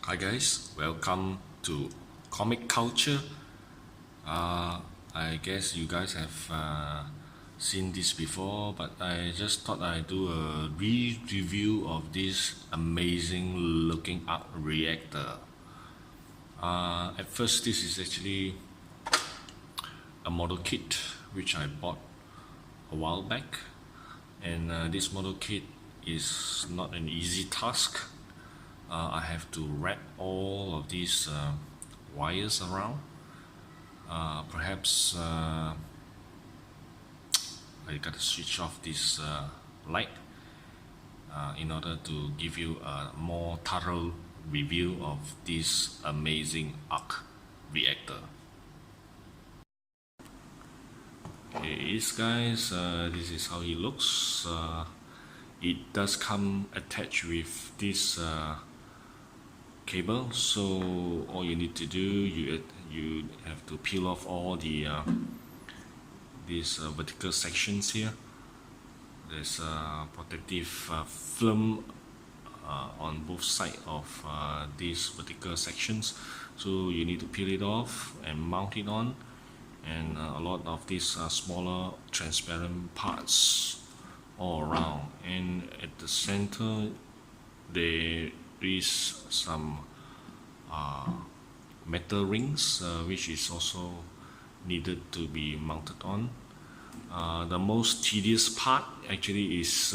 Hi guys, welcome to Comic Culture. I guess you guys have seen this before, but I just thought I'd do a review of this amazing looking art reactor. At first, this is actually a model kit which I bought a while back, and this model kit is not an easy task. I have to wrap all of these wires around. Perhaps I gotta switch off this light in order to give you a more thorough review of this amazing arc reactor. Here it is, guys. This is how it looks. It does come attached with this cable, so all you need to do, you have to peel off all the these vertical sections here. There's protective film on both sides of these vertical sections, so you need to peel it off and mount it on, and a lot of these smaller transparent parts all around, and at the center there is some metal rings which is also needed to be mounted on. The most tedious part actually is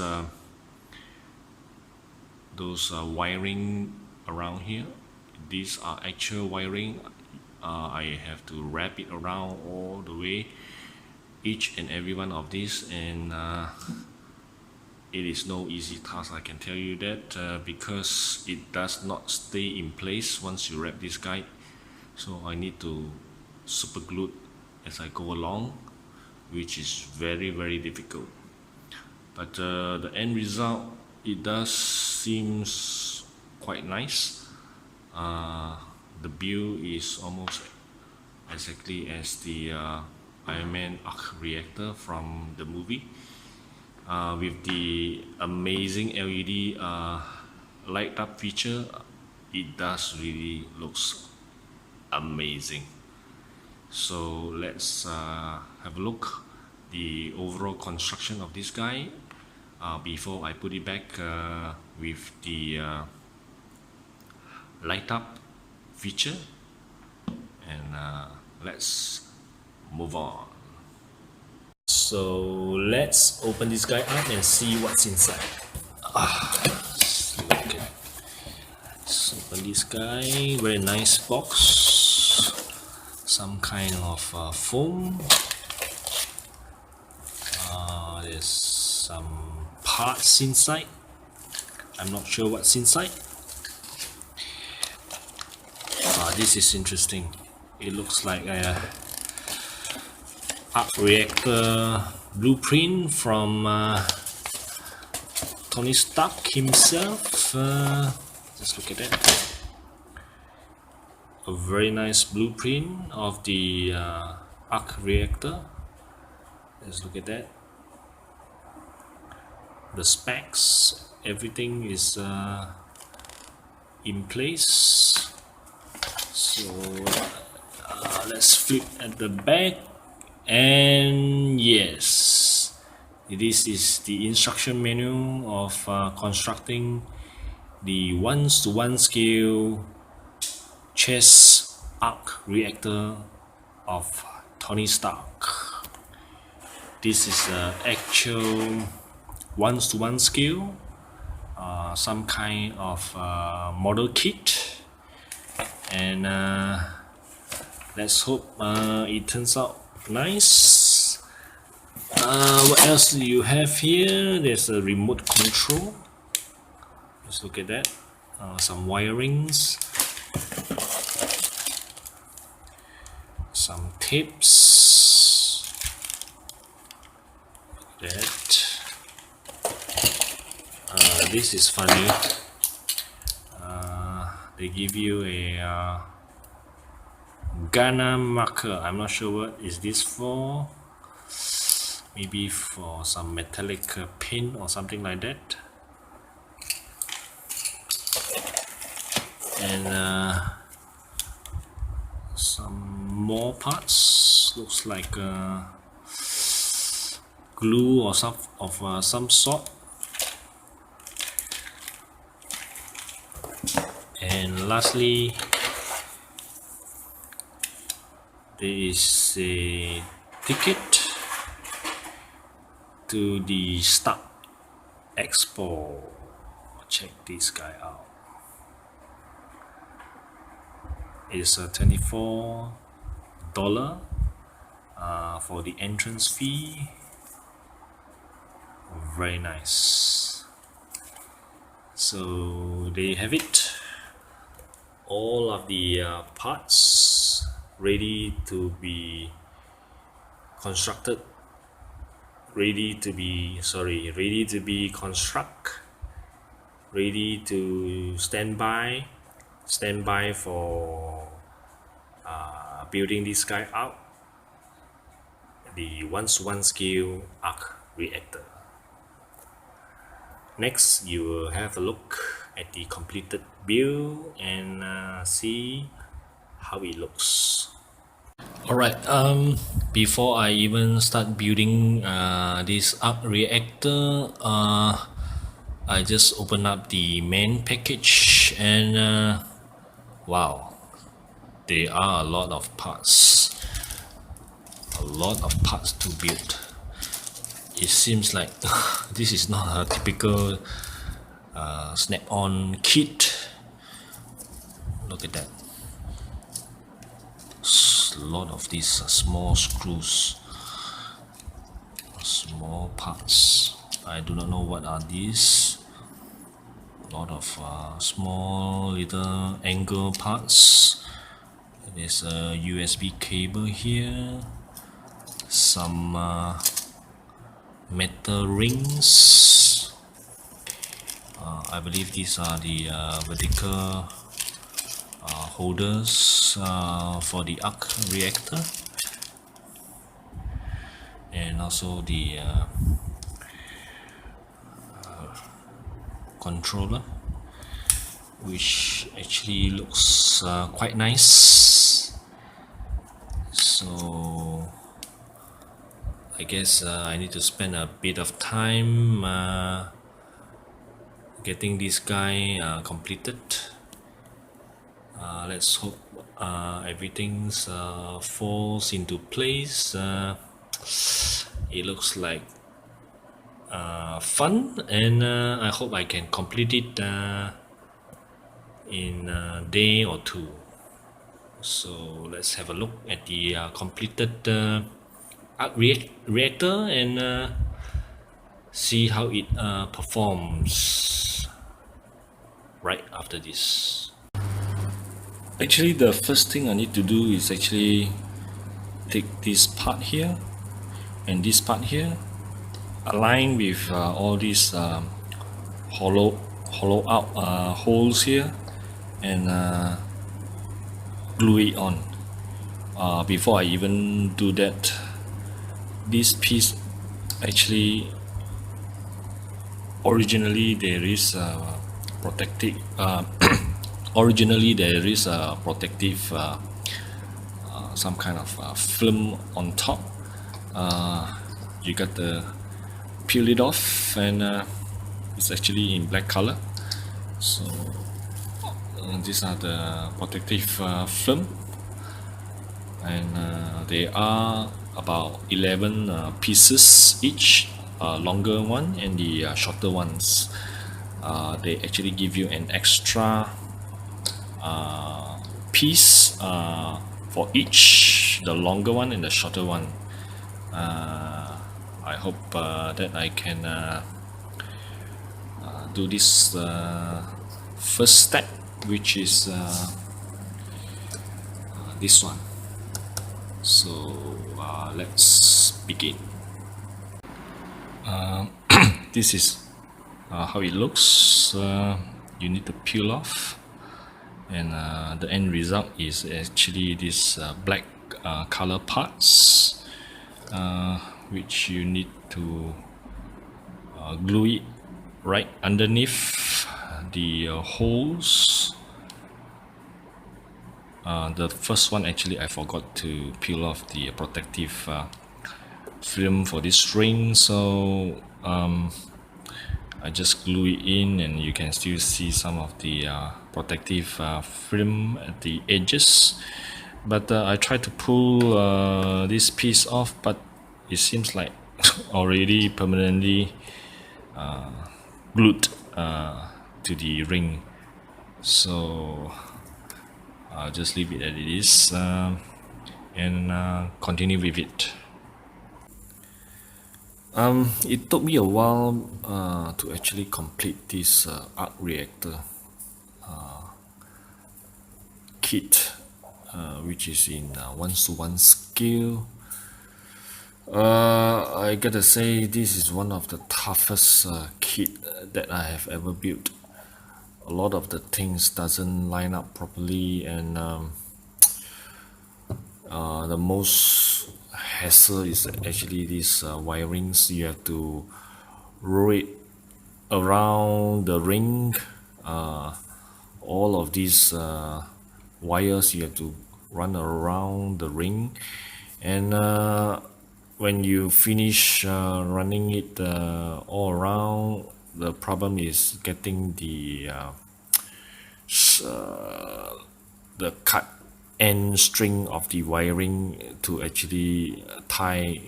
those wiring around here. These are actual wiring. I have to wrap it around all the way, each and every one of these, and it is no easy task, I can tell you that, because it does not stay in place once you wrap this guy. So I need to super glue as I go along, which is very difficult. But the end result, it does seems quite nice. The build is almost exactly as the Iron Man arc reactor from the movie. With the amazing LED light up feature, it does really looks amazing. So let's have a look the overall construction of this guy before I put it back with the light up feature, and let's move on. So let's open this guy up and see what's inside. Let's open this guy. Very nice box. Some kind of foam. There's some parts inside. I'm not sure what's inside. This is interesting. It looks like a arc reactor blueprint from Tony Stark himself. Just look at that. A very nice blueprint of the arc reactor. Let's look at that. The specs, everything is in place. So let's flip at the back. And yes, this is the instruction manual of constructing the 1:1 scale chest arc reactor of Tony Stark. This is the actual 1:1 scale, some kind of model kit, and let's hope it turns out nice. What else do you have here? There's a remote control. Let's look at that. Some wirings, some tapes. Look at that. This is funny. They give you a Ghana marker. I'm not sure what is this for. Maybe for some metallic paint or something like that. and some more parts. Looks like glue or some sort. And lastly, there is a ticket to the Start Expo. Check this guy out. It's a $24 for the entrance fee. Very nice. So there you have it. All of the parts ready to be constructed, ready to be construct, ready to stand by for building this guy out, the 1:1 scale arc reactor. Next, you will have a look at the completed build and see how it looks. Alright, before I even start building this arc reactor, I just open up the main package and wow, there are a lot of parts to build. It seems like this is not a typical snap-on kit. Look at that. A lot of these small screws, small parts. I do not know what are these. A lot of small little angle parts. There's a USB cable here, some metal rings. I believe these are the vertical holders for the arc reactor, and also the controller, which actually looks quite nice. So I guess I need to spend a bit of time getting this guy completed. Let's hope everything falls into place. It looks like fun, and I hope I can complete it in a day or two. So let's have a look at the completed arc reactor and see how it performs right after this. Actually, the first thing I need to do is actually take this part here and this part here, align with all these hollow out holes here, and glue it on. Before I even do that, this piece actually originally there is a protective some kind of film on top. You got to peel it off, and it's actually in black color. So these are the protective film, and they are about 11 pieces each, longer one and the shorter ones. They actually give you an extra piece for each, the longer one and the shorter one. I hope that I can do this first step, which is this one. So let's begin. This is how it looks. You need to peel off, and the end result is actually this black color parts, which you need to glue it right underneath the holes The first one, actually, I forgot to peel off the protective film for this ring, so I just glue it in, and you can still see some of the protective film at the edges. But I tried to pull this piece off, but it seems like already permanently glued to the ring. So I'll just leave it as it is and continue with it. It took me a while to actually complete this arc reactor kit, which is in 1:1 scale. I gotta say, this is one of the toughest kit that I have ever built. A lot of the things doesn't line up properly, and the most hassle is actually these wirings. You have to roll it around the ring. All of these wires you have to run around the ring, and when you finish running it all around, the problem is getting the cut end string of the wiring to actually tie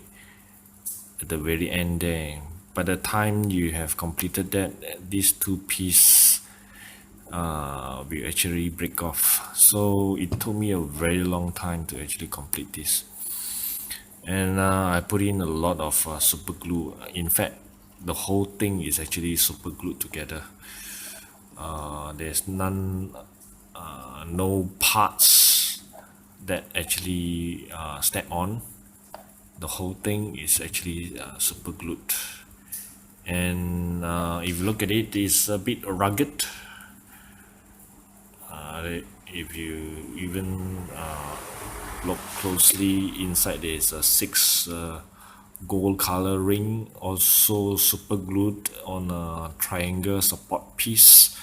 at the very end there. By the time you have completed that, these two pieces will actually break off. So it took me a very long time to actually complete this, and I put in a lot of super glue. In fact, the whole thing is actually super glued together. There's no parts that actually snap on. The whole thing is actually super glued, and if you look at it, it's a bit rugged. If you even look closely inside, there's a 6 gold color ring, also super glued on a triangle support piece,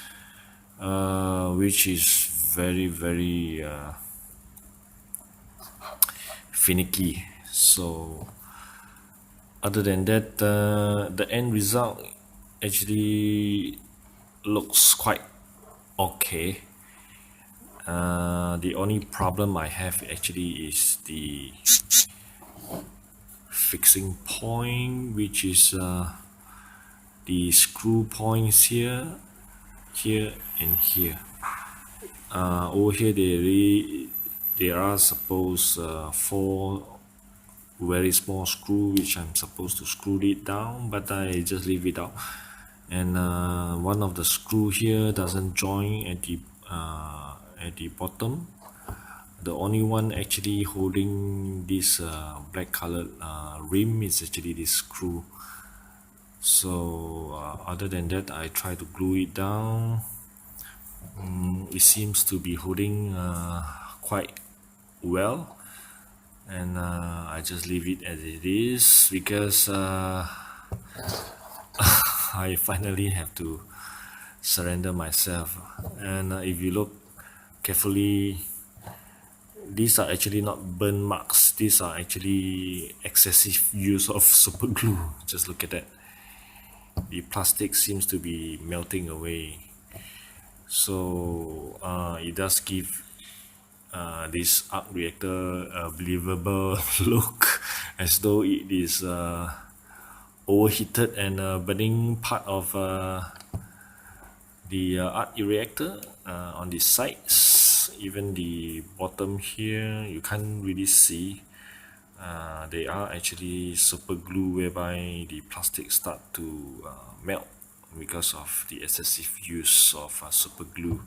which is very finicky. So other than that, the end result actually looks quite okay. The only problem I have actually is the fixing point, which is the screw points here, and here. Over here there are suppose 4 very small screw which I'm supposed to screw it down, but I just leave it out. And one of the screw here doesn't join at the bottom. The only one actually holding this black colored rim is actually this screw. So other than that, I try to glue it down. It seems to be holding quite well, and I just leave it as it is because I finally have to surrender myself. And if you look carefully, these are actually not burn marks, these are actually excessive use of super glue. Just look at that, the plastic seems to be melting away. So it does give this arc reactor a believable look, as though it is overheated and burning part of the arc reactor on the sides. Even the bottom here, you can't really see. They are actually super glue, whereby the plastic start to melt because of the excessive use of super glue.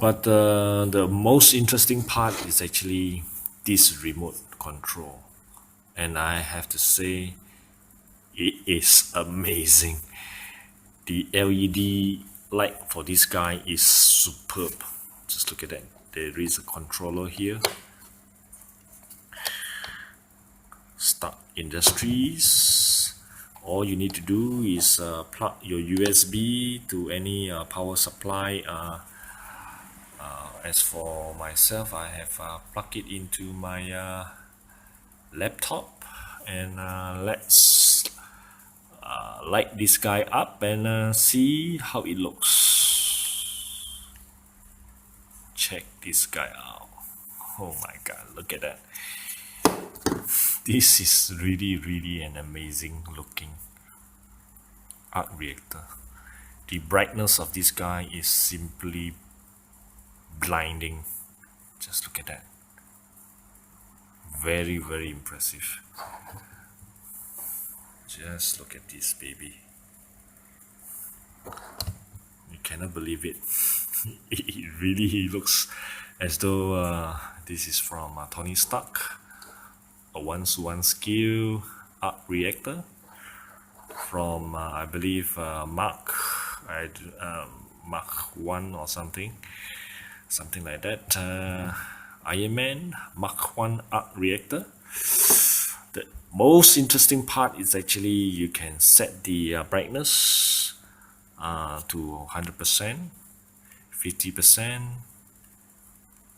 But the most interesting part is actually this remote control, and I have to say it is amazing. The LED light for this guy is superb. Just look at that. There is a controller here. Start Industries. All you need to do is plug your USB to any power supply as for myself, I have plugged it into my laptop, and let's light this guy up and see how it looks. Check this guy out. Oh my god, look at that. This is really an amazing looking arc reactor. The brightness of this guy is simply blinding. Just look at that. Very impressive. Just look at this baby. You cannot believe it. It really looks as though this is from Tony Stark, a 1-to-1 scale arc reactor from I believe Mark 1 or something like that. Iron Man Mark 1 arc reactor. The most interesting part is actually you can set the brightness to 100%, 50%,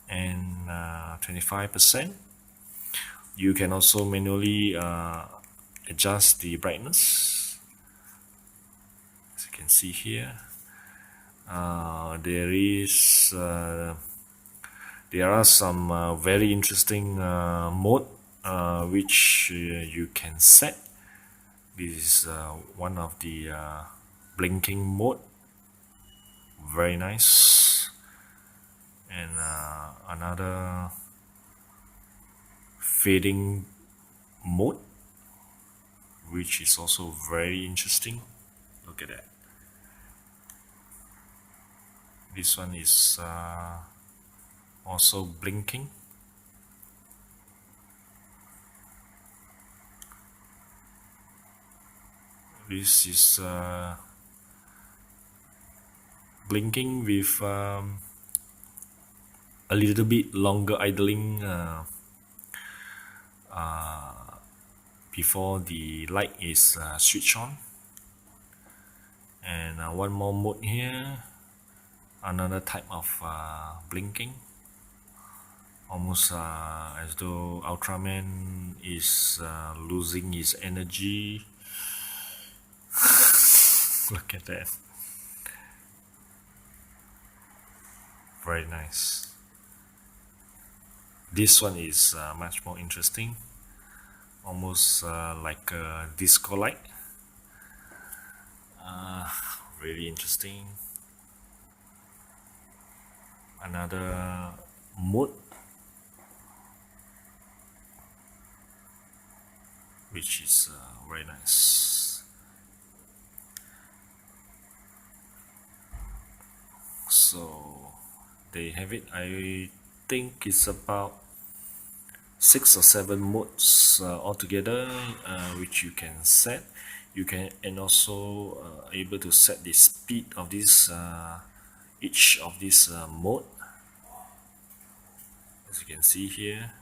and 25%. You can also manually adjust the brightness. As you can see here, there are some very interesting mode which you can set. This is one of the blinking mode, very nice, and another fading mode, which is also very interesting. Look at that. This one is also blinking. This is blinking with a little bit longer idling before the light is switched on. And one more mode here, another type of blinking, almost as though Ultraman is losing his energy. Look at that. Very nice. This one is much more interesting, almost like a disco light. Really interesting. Another mode which is very nice. So there you have it. I think it's about 6 or 7 modes altogether, which you can set. You can, and also able to set the speed of this each of this mode, as you can see here.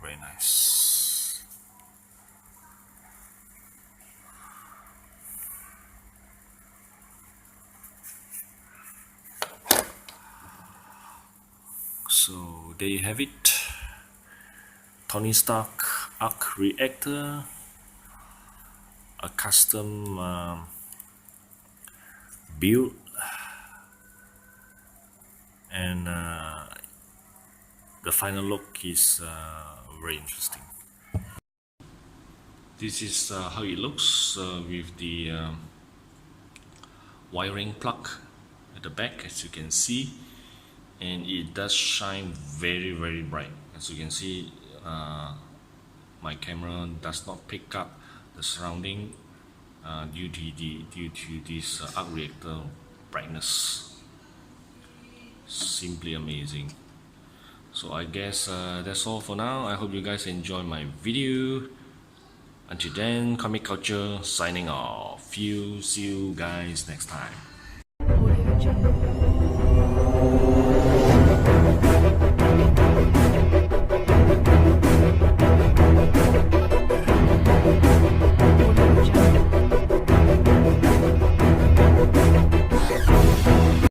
Very nice. So there you have it. Tony Stark arc reactor, a custom build, and the final look is very interesting. This is how it looks with the wiring plug at the back, as you can see, and it does shine very bright. As you can see, my camera does not pick up the surrounding due to this arc reactor brightness. Simply amazing. So I guess that's all for now. I hope you guys enjoy my video. Until then, Comic Culture signing off. See you guys next time.